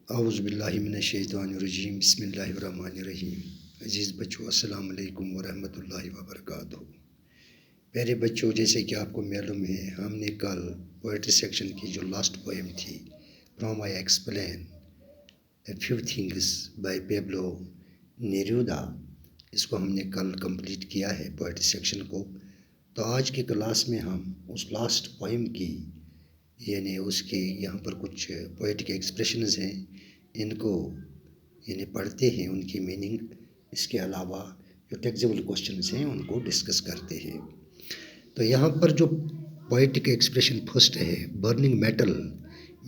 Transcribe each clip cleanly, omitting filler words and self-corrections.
اعوذ باللہ من الشیطان الرجیم بسم اللہ الرحمن الرحیم۔ عزیز بچوں، السلام علیکم ورحمۃ اللہ وبرکاتہ۔ پیارے بچوں، جیسے کہ آپ کو معلوم ہے، ہم نے کل پوئٹری سیکشن کی جو لاسٹ پوئم تھی، from I explain a few things by Pablo Neruda, اس کو ہم نے کل کمپلیٹ کیا ہے پوئٹری سیکشن کو۔ تو آج کی کلاس میں ہم اس لاسٹ پوئم کی اس کے یہاں پر کچھ پوئٹک ایکسپریشنز ہیں، ان کو پڑھتے ہیں، ان کی میننگ، اس کے علاوہ جو ٹیکسیبل کوشچنز ہیں ان کو ڈسکس کرتے ہیں۔ تو یہاں پر جو پوئٹک ایکسپریشن فرسٹ ہے، burning metal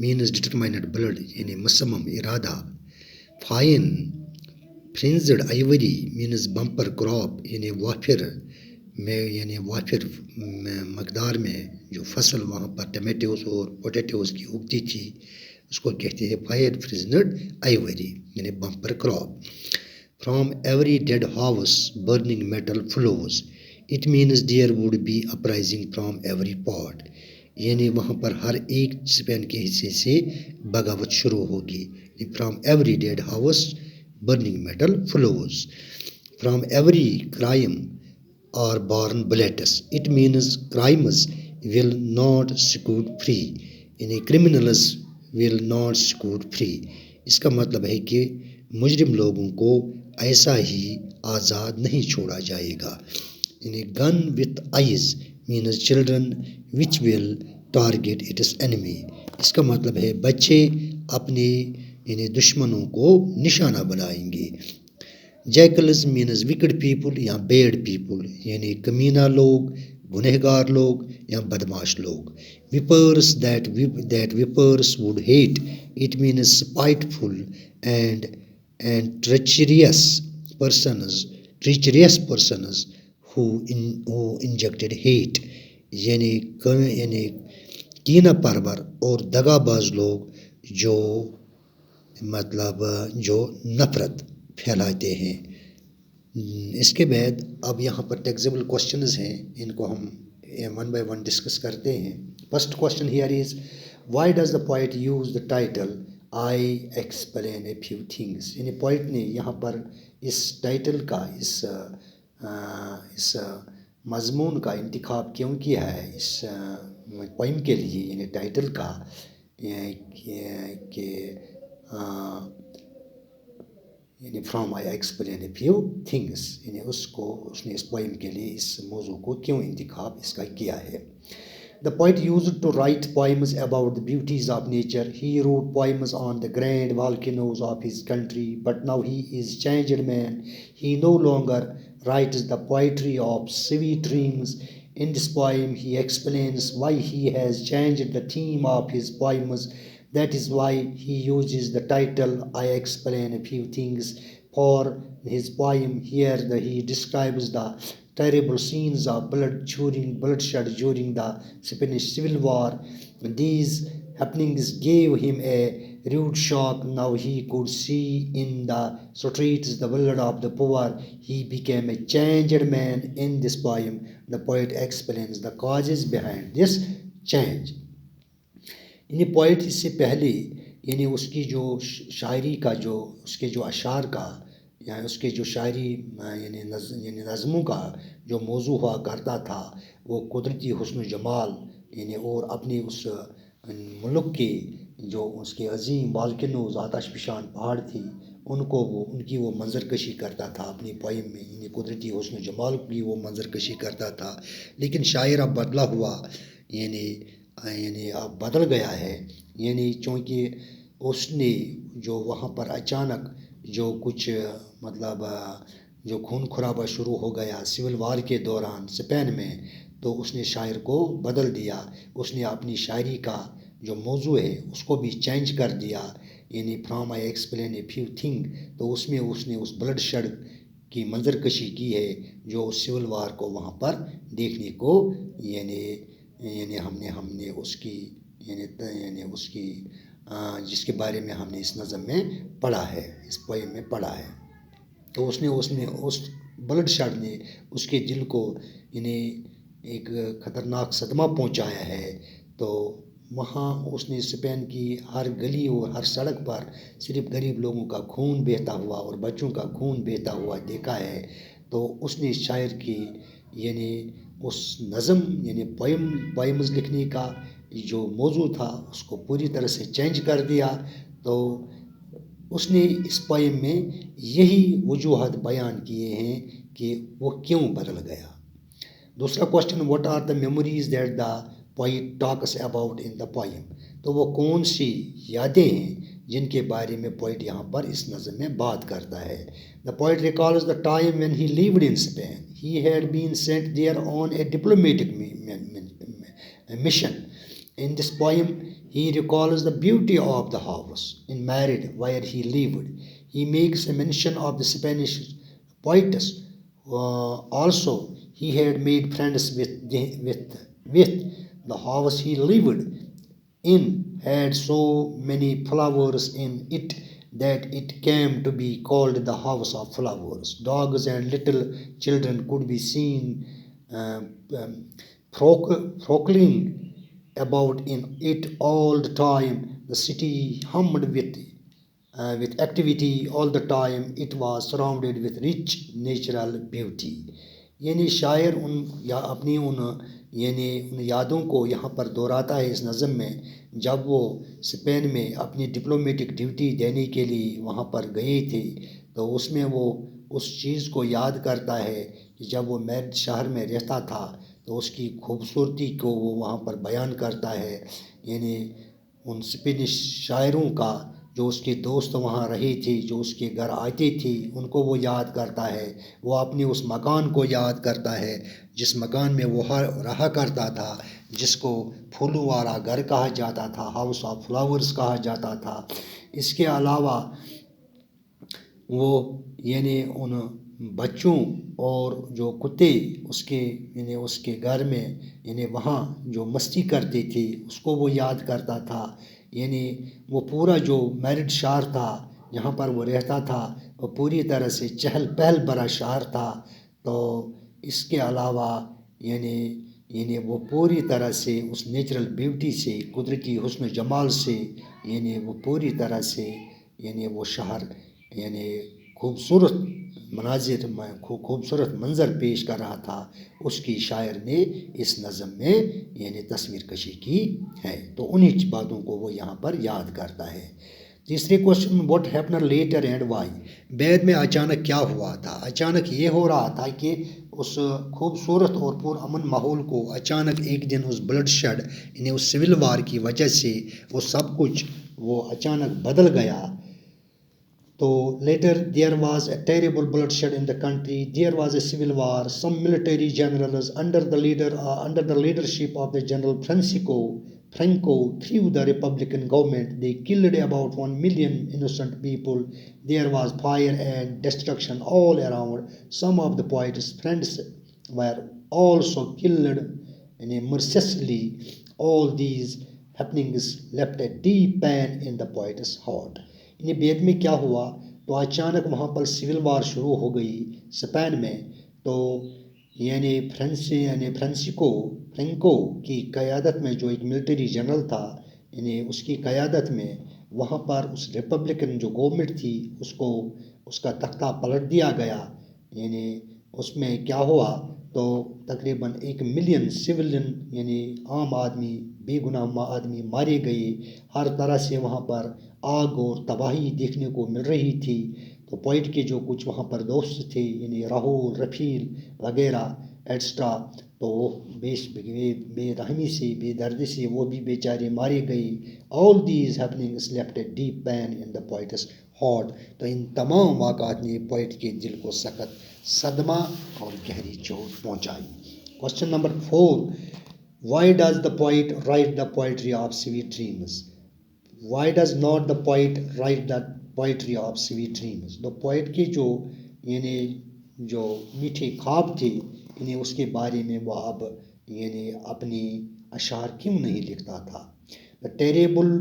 means determined blood, مصمم ارادہ۔ Fine frenzied ivory means bumper crop, وافر میں وافر مقدار میں جو فصل وہاں پر ٹمیٹوز اور پوٹیٹوز کی اگتی تھی، اس کو کہتے ہیں fire frenzied ivory, bumper crop. From every dead house burning metal flows, it means there would be uprising from every part, وہاں پر ہر ایک سپین کے حصے سے بغاوت شروع ہوگی۔ From every dead house burning metal flows, from every crime are born bullets, it means crimes will not scoot free، criminals will not scoot free۔ اس کا مطلب ہے کہ مجرم لوگوں کو ایسا ہی آزاد نہیں چھوڑا جائے گا۔ gun with eyes means children which will target its enemy، اس کا مطلب ہے بچے اپنے دشمنوں کو نشانہ بنائیں گے۔ جیکلز مینز وکڈ پیپل یا بیڈ پیپل، کمینہ لوگ، گنہگار لوگ یا بدماش لوگ۔ Vipers that vipers would hate, it means spiteful and treacherous persons who injected hate، کینہ پرور اور دغا باز لوگ جو نفرت پھیلاتے ہیں۔ اس کے بعد اب یہاں پر ٹیکسیبل کوشچنز ہیں، ان کو ہم ون بائی ون ڈسکس کرتے ہیں۔ First question here is, Y does the poet use the title I explain a few things, poet نے یہاں پر اس ٹائٹل کا، اس مضمون کا انتخاب کیوں کیا ہے اس پوئم کے لیے، ٹائٹل کا، کہ from I explain a few things, اس نے اس پوئم کے لیے اس موضوع کو کیوں انتخاب اس کا کیا ہے۔ The poet used to write poems about the beauties of nature. He wrote poems on the grand volcanoes of his country, but now he is changed man. He no longer writes the poetry of sweet dreams. In this poem, he explains why he has changed the theme of his poems. That is why he uses the title I Explain a Few Things for his poem. Here he describes the terrible scenes of bloodshed during the Spanish Civil War. These happenings gave him a rude shock. Now he could see in the streets the blood of the poor. He became a changed man. In this poem, the poet explains the causes behind this change. Poet اس سے پہلے اس کی جو شاعری کا اس کے جو اشعار کا یا اس کے جو شاعری نظموں کا جو موضوع ہوا کرتا تھا، وہ قدرتی حسن و جمال، اور اپنے اس ملک کے جو اس کے عظیم والکنوز، آتش فشان پہاڑ تھی، ان کی وہ منظر کشی کرتا تھا اپنی پوئم میں، قدرتی حسن و جمال کی وہ منظر کشی کرتا تھا۔ لیکن شاعر اب بدلا ہوا، اب بدل گیا ہے، چونکہ اس نے جو وہاں پر اچانک جو کچھ جو خون خرابہ شروع ہو گیا سول وار کے دوران اسپین میں، تو اس نے شاعر کو بدل دیا۔ اس نے اپنی شاعری کا جو موضوع ہے اس کو بھی چینج کر دیا، from I explain a few thing, تو اس میں اس نے اس بلڈ شیڈ کی منظر کشی کی ہے جو سول وار کو وہاں پر دیکھنے کو ہم نے اس کی اس کی جس کے بارے میں ہم نے اس نظم میں پڑھا ہے، اس پوئم میں پڑھا ہے۔ تو اس بلڈ شیڈ نے اس کے دل کو ایک خطرناک صدمہ پہنچایا ہے۔ تو وہاں اس نے اسپین کی ہر گلی اور ہر سڑک پر صرف غریب لوگوں کا خون بہتا ہوا اور بچوں کا خون بہتا ہوا دیکھا ہے. تو اس نے شاعر کی یعنی اس نظم یعنی پوئمز لکھنے کا جو موضوع تھا اس کو پوری طرح سے چینج کر دیا. تو اس نے اس پوئم میں یہی وجوہات بیان کیے ہیں کہ وہ کیوں بدل گیا. دوسرا question, what are the memories that the poet talks about in the poem. تو وہ کون سی یادیں ہیں جن کے بارے میں پوئٹ یہاں پر اس نظم میں بات کرتا ہے. The poet recalls the time when he lived in Spain. He had been sent there on a diplomatic mission. In this poem, he recalls the beauty of the house in Madrid where he lived. He makes a mention of the Spanish poetess. Also, he had made friends with the house he lived in had so many flowers in it that it came to be called the house of flowers. Dogs and little children could be seen frolicking about in it all the time. The city hummed with activity all the time. It was surrounded with rich natural beauty. یعنی شاعر اپنی ان یادوں کو یہاں پر دہراتا ہے اس نظم میں. جب وہ اسپین میں اپنی ڈپلومیٹک ڈیوٹی دینے کے لیے وہاں پر گئے تھے تو اس میں وہ اس چیز کو یاد کرتا ہے کہ جب وہ میرڈ شہر میں رہتا تھا تو اس کی خوبصورتی کو وہ وہاں پر بیان کرتا ہے. یعنی ان اسپینش شاعروں کا جو اس کے دوست وہاں رہے تھے، جو اس کے گھر آتے تھے، ان کو وہ یاد کرتا ہے. وہ اپنے اس مکان کو یاد کرتا ہے جس مکان میں وہ رہا کرتا تھا، جس کو پھولوں والا گھر کہا جاتا تھا، ہاؤس آف فلاورز کہا جاتا تھا. اس کے علاوہ وہ یعنی ان بچوں اور جو کتے اس کے گھر میں یعنی وہاں جو مستی کرتے تھے اس کو وہ یاد کرتا تھا. یعنی وہ پورا جو میرڈ شہر تھا جہاں پر وہ رہتا تھا وہ پوری طرح سے چہل پہل بھرا شہر تھا. تو اس کے علاوہ یعنی وہ پوری طرح سے اس نیچرل بیوٹی سے، قدرتی حسن و جمال سے یعنی وہ پوری طرح سے یعنی وہ شہر یعنی خوبصورت منظر پیش کر رہا تھا. اس کی شاعر نے اس نظم میں یعنی تصویر کشی کی ہے. تو انہی باتوں کو وہ یہاں پر یاد کرتا ہے. تیسرے question, what happened later and why. بعد میں اچانک کیا ہوا تھا؟ اچانک یہ ہو رہا تھا کہ اس خوبصورت اور پرامن ماحول کو اچانک ایک دن اس بلڈ شیڈ یعنی اس سول وار کی وجہ سے وہ سب کچھ وہ اچانک بدل گیا. تو later there was a terrible bloodshed in the country. There was a civil war. Some military generals under the leadership of the General Franco threw the Republican government. They killed about 1 million innocent people. There was fire and destruction all around. Some of the poet's friends were also killed mercilessly. All these happenings left a deep pain in the poet's heart. بعد میں کیا ہوا تو اچانک وہاں پر civil war شروع ہو گئی اسپین میں. تو فرینکو کی قیادت میں جو ایک ملٹری جنرل تھا اس کی قیادت میں وہاں پر اس ریپبلکن جو گورنمنٹ تھی اس کا تختہ پلٹ دیا گیا. اس میں کیا ہوا تو تقریباً 1 ملین سویلین عام آدمی، بے گناہ آدمی مارے گئے. ہر طرح سے وہاں پر آگ اور تباہی دیکھنے کو مل رہی تھی. تو پوئٹ کے جو کچھ وہاں پر دوست تھے راہول، رفیل وغیرہ ایٹسٹرا، تو وہ بے رحمی سے، بے دردی سے وہ بھی بیچارے مارے گئے. All these happenings left a deep pain in the poet's heart. تو ان تمام واقعات نے پوئٹ کے دل کو سخت صدمہ اور گہری چوٹ پہنچائی. Question number 4، why does the poet write the poetry of sweet dreams. Why does not the poet write the poetry of sweet dreams. تو پوئٹ کے جو میٹھے خواب تھے اس کے بارے میں وہ اب اپنی اشعار کیوں نہیں لکھتا تھا. The terrible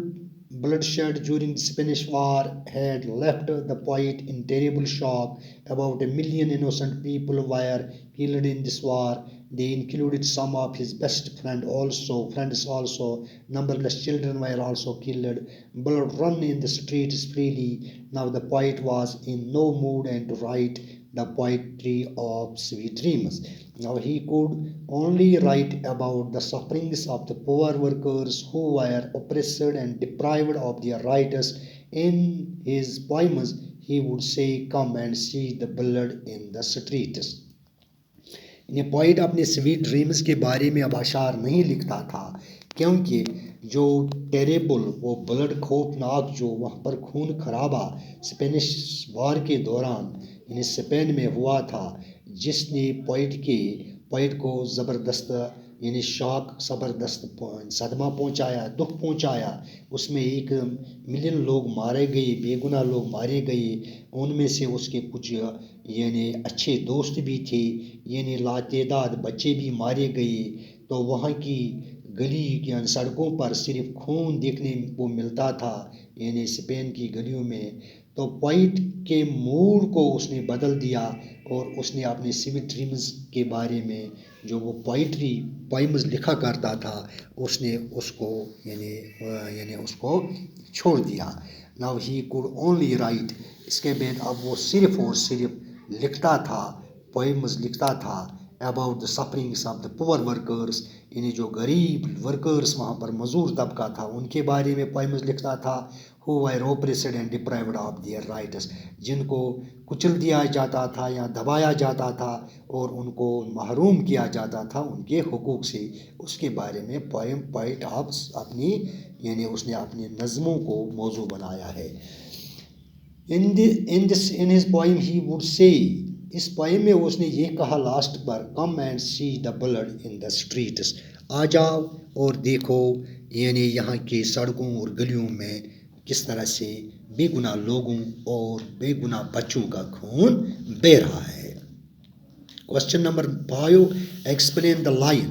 bloodshed during the Spanish War had left the poet in terrible shock. About 1 million innocent people were killed in this war. They included some of his best friends also. Numberless children were also killed. Blood run in the streets freely. Now the poet was in no mood and to write the poetry of sweet dreams. Now he could only write about the sufferings of the poor workers who were oppressed and deprived of their rights. In his poems, he would say, "Come and see the blood in the streets." یہ point اپنے sweet dreams کے بارے میں اب اشعار نہیں لکھتا تھا کیونکہ جو ٹیریبل وہ بلڈ خوفناک جو وہاں پر خون خرابہ اسپینش وار کے دوران یعنی اسپین میں ہوا تھا جس نے پوائٹ کو زبردست یعنی شاک زبردست صدمہ پہنچایا دکھ پہنچایا. اس میں 1 ملین لوگ مارے گئے بے گناہ لوگ مارے گئے ان میں سے اس کے کچھ یعنی اچھے دوست بھی تھے یعنی لاتعداد بچے بھی مارے گئے. تو وہاں کی گلی یعنی سڑکوں پر صرف خون دیکھنے کو ملتا تھا یعنی اسپین کی گلیوں میں. تو پوائٹ کے موڈ کو اس نے بدل دیا اور اس نے اپنے سویٹ ڈریمز کے بارے میں جو وہ پوئمز لکھا کرتا تھا اس نے اس کو یعنی اس کو چھوڑ دیا. Now he could only write. اس کے بعد اب وہ صرف اور صرف لکھتا تھا پوئمز لکھتا تھا اباؤٹ دا سفرنگس آف دا پور ورکرس یعنی جو غریب ورکرس وہاں پر مزدور طبقہ تھا ان کے بارے میں پوئمز لکھتا تھا. who were oppressed and deprived of their rights جن کو کچل دیا جاتا تھا یا دبایا جاتا تھا اور ان کو محروم کیا جاتا تھا ان کے حقوق سے. اس کے بارے میں پوائٹ اپنی یعنی اس نے اپنی نظموں کو موضوع بنایا ہے. in his poem he would say اس پوئم میں اس نے یہ کہا لاسٹ پر come and see the blood in the streets آ جاؤ اور دیکھو یعنی یہاں کی سڑکوں اور گلیوں میں کس طرح سے بے گناہ لوگوں اور بے گناہ بچوں کا خون بہہ رہا ہے. Question number 5 explain the line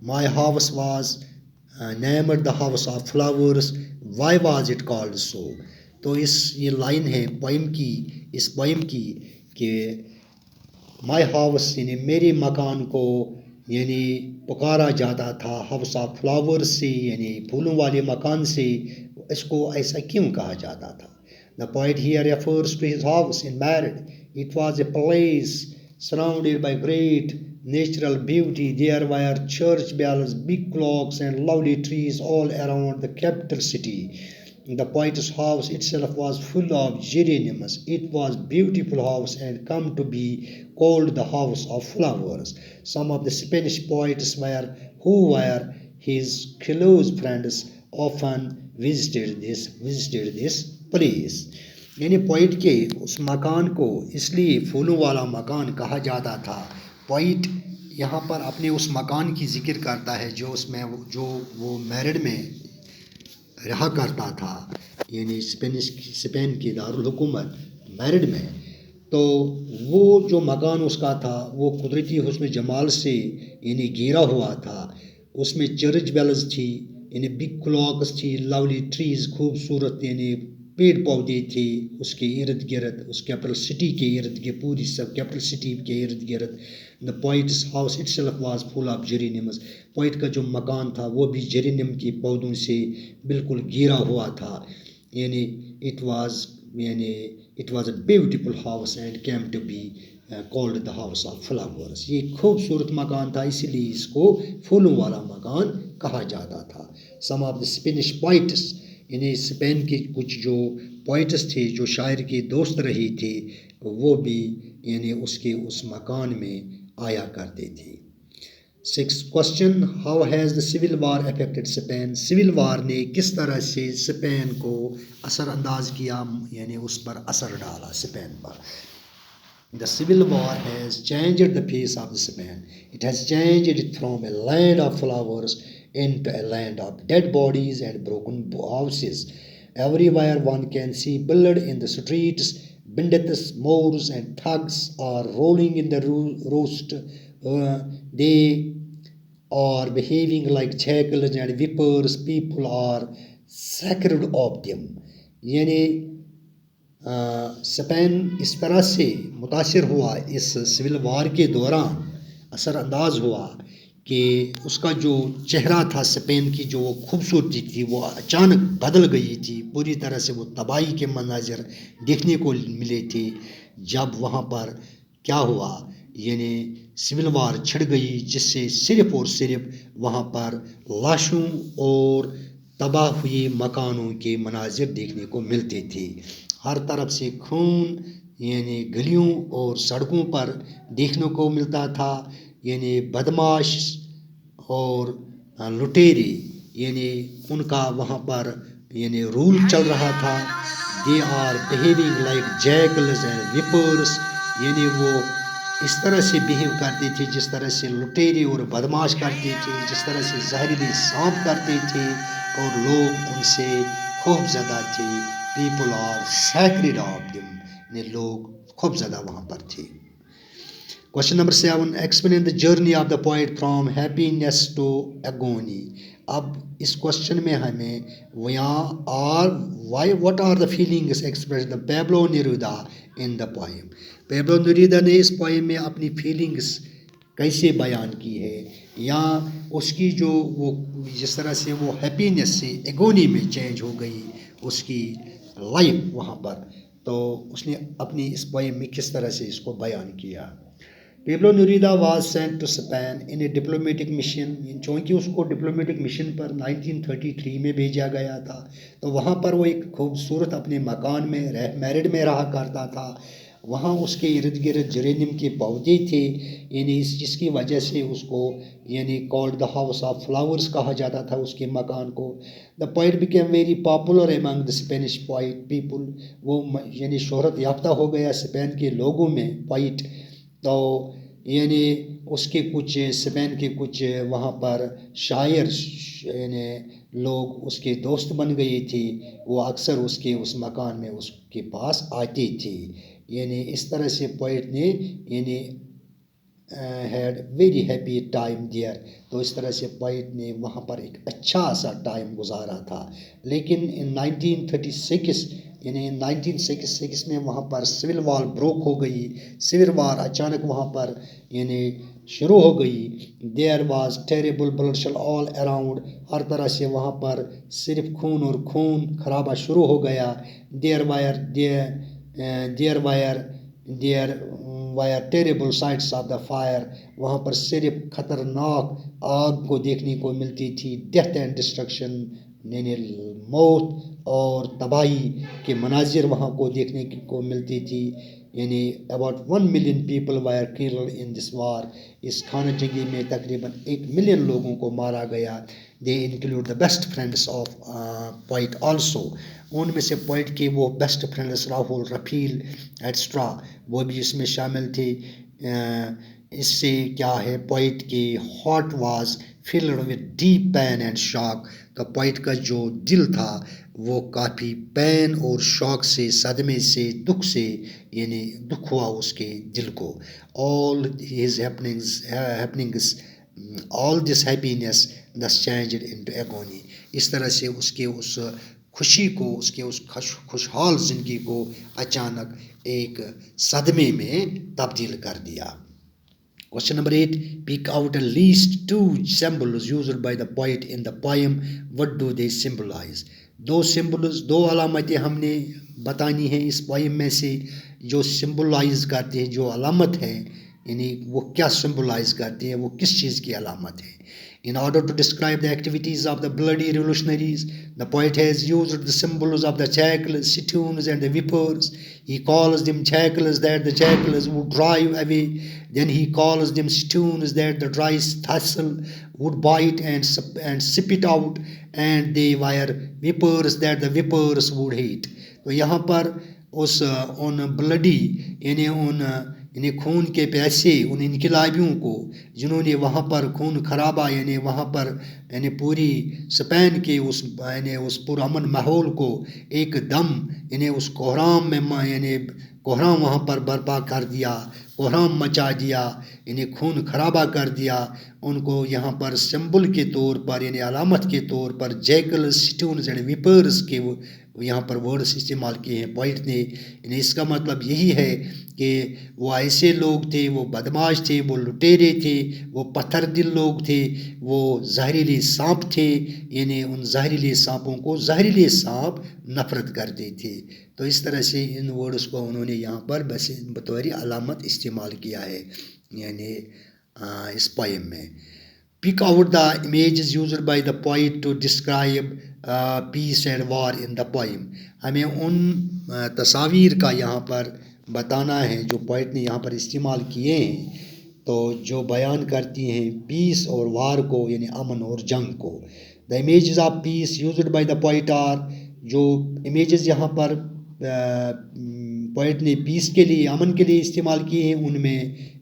my house was named the house of flowers Y was it called so. تو یہ لائن ہے اس پوئم کی کہ مائی ہاؤس یعنی میرے مکان کو یعنی پکارا جاتا تھا ہاؤس آف فلاورس سے یعنی پھولوں والے مکان سے. اس کو ایسا کیوں کہا جاتا تھا؟ The poet here refers to his house in Madrid. It was a place surrounded by great natural beauty. There were church bells, big clocks and lovely trees all around the capital city. The poet's house itself was full of geraniums. It was beautiful house and come to be called the house of flowers. Some of the Spanish poets who were his close friends often visited this place. یعنی point کے اس مکان کو اس لیے پھولوں والا مکان کہا جاتا تھا. پوائٹ یہاں پر اپنے اس مکان کی ذکر کرتا ہے جو وہ میرڈ میں رہا کرتا تھا یعنی اسپین کی دارالحکومت میرڈ میں. تو وہ جو مکان اس کا تھا وہ قدرتی حسن جمال سے یعنی گھیرا ہوا تھا. اس میں چرچ بیلز تھی یعنی بگ کلاکس تھی لاولی ٹریز خوبصورت یعنی پیڑ پودے تھے اس کے ارد گرد اس کیپٹل سٹی کے ارد گرد پوری سب کیپٹل سٹی کے ارد گرد. The poet's house itself was full of geraniums. Poet کا جو مکان تھا وہ بھی جرینیم کے پودوں سے بالکل گھیرا ہوا تھا یعنی it was a beautiful house and came to be called the house of flowers. یہ خوبصورت مکان تھا اسی لیے اس کو پھولوں والا مکان کہا جاتا تھا. سم آف دا اسپینش پوائٹس یعنی اسپین کے کچھ جو پوائٹس تھے جو شاعر کے دوست رہے تھے وہ بھی یعنی اس مکان میں آیا کرتے تھے. 6 question how has the civil war affected Spain. Civil war نے کس طرح سے اسپین کو اثر انداز کیا یعنی اس پر اثر ڈالا اسپین پر. The civil war has changed the face of Spain. It has changed it from a land of flowers into a land of dead bodies and broken houses. Everywhere one can see blood in the streets. Bandits, Moors and thugs are rolling in the roast. They are behaving like jackals and vipers. People are scared of them. یعنی Spain اس طرح سے متاثر ہوا اس civil war کے دوران اثر انداز ہوا کہ اس کا جو چہرہ تھا اسپین کی جو خوبصورتی تھی وہ اچانک بدل گئی تھی، پوری طرح سے وہ تباہی کے مناظر دیکھنے کو ملے تھے جب وہاں پر کیا ہوا، یعنی سول وار چھڑ گئی، جس سے صرف اور صرف وہاں پر لاشوں اور تباہ ہوئے مکانوں کے مناظر دیکھنے کو ملتے تھے، ہر طرف سے خون یعنی گلیوں اور سڑکوں پر دیکھنے کو ملتا تھا، یعنی بدماش اور لٹیرے یعنی ان کا وہاں پر یعنی رول چل رہا تھا. They are behaving like jackals and vipers, یعنی وہ اس طرح سے بیہیو کرتے تھے جس طرح سے لٹیرے اور بدماش کرتے تھے، جس طرح سے زہریلے سانپ کرتے تھے، اور لوگ ان سے خوف زدہ تھے. People are scared of them, یعنی لوگ خوف زدہ وہاں پر تھے. Question number 7. Explain the journey of the poet from happiness to agony. اب اس کوشچن میں ہمیں what are the feelings expressed the Pablo Neruda in the poem. Pablo Neruda نے اس پوئم میں اپنی فیلنگس کیسے بیان کی ہے، یا اس کی جو وہ جس طرح سے وہ ہیپینس سے ایگونی میں چینج ہو گئی اس کی لائف وہاں پر، تو اس نے اپنی اس پوئم میں کس طرح سے اس کو بیان کیا. Pablo Neruda was sent to Spain in a diplomatic mission, چونکہ اس کو ڈپلومیٹک مشن پر 1933 میں بھیجا گیا تھا، تو وہاں پر وہ ایک خوبصورت اپنے مکان میں میرڈ میں رہا کرتا تھا. وہاں اس کے ارد گرد جرینیم کے پودے تھے، یعنی جس کی وجہ سے اس کو یعنی called the house of flowers کہا جاتا تھا اس کے مکان کو. The poet became very popular among the Spanish poet people, وہ یعنی شہرت یافتہ ہو گیا اسپین کے لوگوں میں پوائٹ. تو یعنی اس کے کچھ اسپین کے کچھ وہاں پر شاعر یعنی لوگ اس کے دوست بن گئے تھے، وہ اکثر اس کے اس مکان میں اس کے پاس آتے تھے. یعنی اس طرح سے پوئٹ نے یعنی had very happy time there, تو اس طرح سے پوئٹ نے وہاں پر ایک اچھا سا ٹائم گزارا تھا. لیکن ان 1936 یعنی 1966 میں وہاں پر سول وار بروک ہو گئی، سول وار اچانک وہاں پر یعنی شروع ہو گئی. There was terrible bloodshed all around, ہر طرح سے وہاں پر صرف خون اور خون خرابہ شروع ہو گیا. There were terrible sights of the fire, وہاں پر صرف خطرناک آگ کو دیکھنے کو ملتی تھی. ڈیتھ اینڈ ڈسٹرکشن، یعنی موت اور تباہی کے مناظر وہاں کو دیکھنے کو ملتی تھی. یعنی about 1 million people were killed in this war، اس خانہ جنگی میں تقریباً 1 ملین لوگوں کو مارا گیا. they include the best friends of poet also، ان میں سے پوئٹ کے وہ بیسٹ فرینڈس راہول رفیل ایٹسٹرا وہ بھی اس میں شامل تھے. اس سے کیا ہے پوئٹ کی heart was filled with deep pain and shock, تو پوئٹ کا جو دل تھا وہ کافی پین اور شوق سے، صدمے سے، دکھ سے یعنی دکھ ہوا اس کے دل کو. all his happenings all this happiness thus changed into agony، اس طرح سے اس کے اس خوشی کو، اس کے اس خوشحال زندگی کو اچانک ایک صدمے میں تبدیل کر دیا. Question number 8. Pick out at least 2 symbols used by the poet in the poem. What do they symbolize? 2 symbols، 2 علامتیں ہم نے بتانی ہیں اس پوئم میں سے جو سمبلائز کرتے ہیں، جو علامت ہیں، یعنی وہ کیا سمبلائز کرتے ہیں، وہ کس چیز کی علامت ہے. In order to describe the activities of the bloody revolutionaries, the poet has used the symbols of the jackals, chittoons and the vipers. He calls them jackals that the jackals would drive away. Then he calls them chittoons that the dry thistle would bite and spit out. And they were vipers that the vipers would hate. تو یہاں پر ان bloody یعنی خون کے پیاسے ان انقلابیوں کو جنہوں نے وہاں پر خون خرابہ یعنی وہاں پر یعنی پوری اسپین کے اس پرامن ماحول کو ایک دم یعنی اس کوہرام میں یعنی کوہرام وہاں پر برپا کر دیا، کوہرام مچا دیا، یعنی خون خرابہ کر دیا. ان کو یہاں پر سمبل کے طور پر یعنی علامت کے طور پر جیکلز، سٹونز اینڈ ویپرز کے یہاں پر ورڈس استعمال کیے ہیں پوئٹ نے، یعنی اس کا مطلب یہی ہے کہ وہ ایسے لوگ تھے، وہ بدماش تھے، وہ لٹیرے تھے، وہ پتھر دل لوگ تھے، وہ زہریلے سانپ تھے، یعنی ان زہریلے سانپوں کو زہریلے سانپ نفرت کرتے تھے. تو اس طرح سے ان ورڈس کو انہوں نے یہاں پر بس بطور علامت استعمال کیا ہے یعنی اس پوئم میں. Pick out the images used by the poet to describe peace and war in the poem. ہمیں ان تصاویر کا یہاں پر بتانا ہے جو پوئٹ نے یہاں پر استعمال کیے ہیں، تو جو بیان کرتی ہیں پیس اور وار کو، یعنی امن اور جنگ کو. The images of peace used by the poet are، جو امیجز یہاں پر پوئٹ نے پیس کے لیے، امن کے لیے استعمال کیے ہیں، ان میں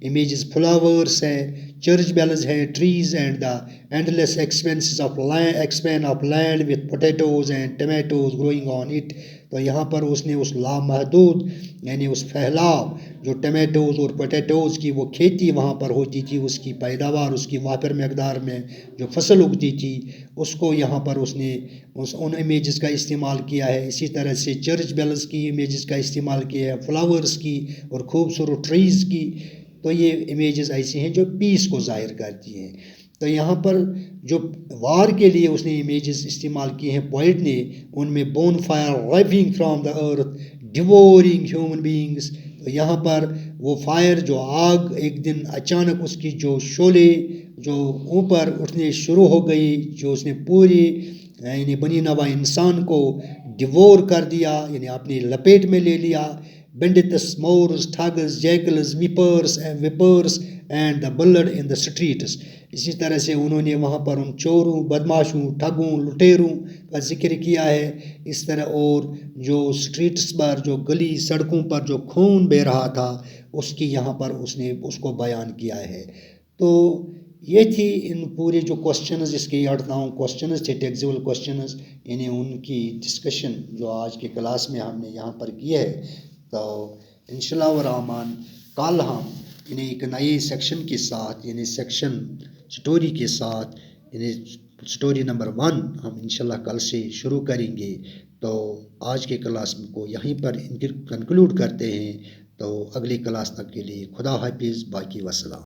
امیجز فلاورس ہے، چرچ بیلز ہے، trees and the endless expanse of land with potatoes and tomatoes growing on it. تو یہاں پر اس نے اس لامحدود یعنی اس پھیلاؤ جو ٹمیٹوز اور پوٹیٹوز کی وہ کھیتی وہاں پر ہوتی تھی، اس کی پیداوار، اس کی وافر مقدار میں جو فصل اگتی تھی، اس کو یہاں پر اس نے ان امیجز کا استعمال کیا ہے. اسی طرح سے چرچ بیلز کی امیجز کا استعمال کیا ہے، فلاورز کی اور خوبصورت ٹریز کی. تو یہ امیجز ایسی ہیں جو پیس کو ظاہر کرتی ہیں. تو یہاں پر جو وار کے لیے اس نے امیجز استعمال کیے ہیں پوئٹ نے، ان میں bonfire rising from the earth devouring human beings. تو یہاں پر وہ فائر جو آگ ایک دن اچانک اس کی جو شعلے جو اوپر اٹھنے شروع ہو گئی، جو اس نے پوری یعنی بنی نوع انسان کو ڈیوور کر دیا، یعنی اپنی لپیٹ میں لے لیا. Bandits Moors thugs jackals vipers and the blood in the streets. اسی طرح سے انہوں نے وہاں پر ان چوروں، بدماشوں، ٹھگوں، لٹیروں کا ذکر کیا ہے. اس طرح اور جو اسٹریٹس پر، جو گلی سڑکوں پر جو خون بہہ رہا تھا، اس کی یہاں پر اس نے اس کو بیان کیا ہے. تو یہ تھی ان پورے جو کوشچنز، اس کے 8-9 کوشچنز تھے، ٹیکزول کوشچنز، یعنی ان کی ڈسکشن جو آج کے کلاس میں ہم نے یہاں پر کی ہے. تو انشاءاللہ الرحمن کل ہم یعنی ایک نئے سیکشن کے ساتھ، یعنی سیکشن سٹوری کے ساتھ، یعنی سٹوری نمبر 1 ہم انشاءاللہ کل سے شروع کریں گے. تو آج کے کلاس کو یہیں پر کنکلوڈ کرتے ہیں. تو اگلی کلاس تک کے لیے خدا حافظ، باقی وسلام.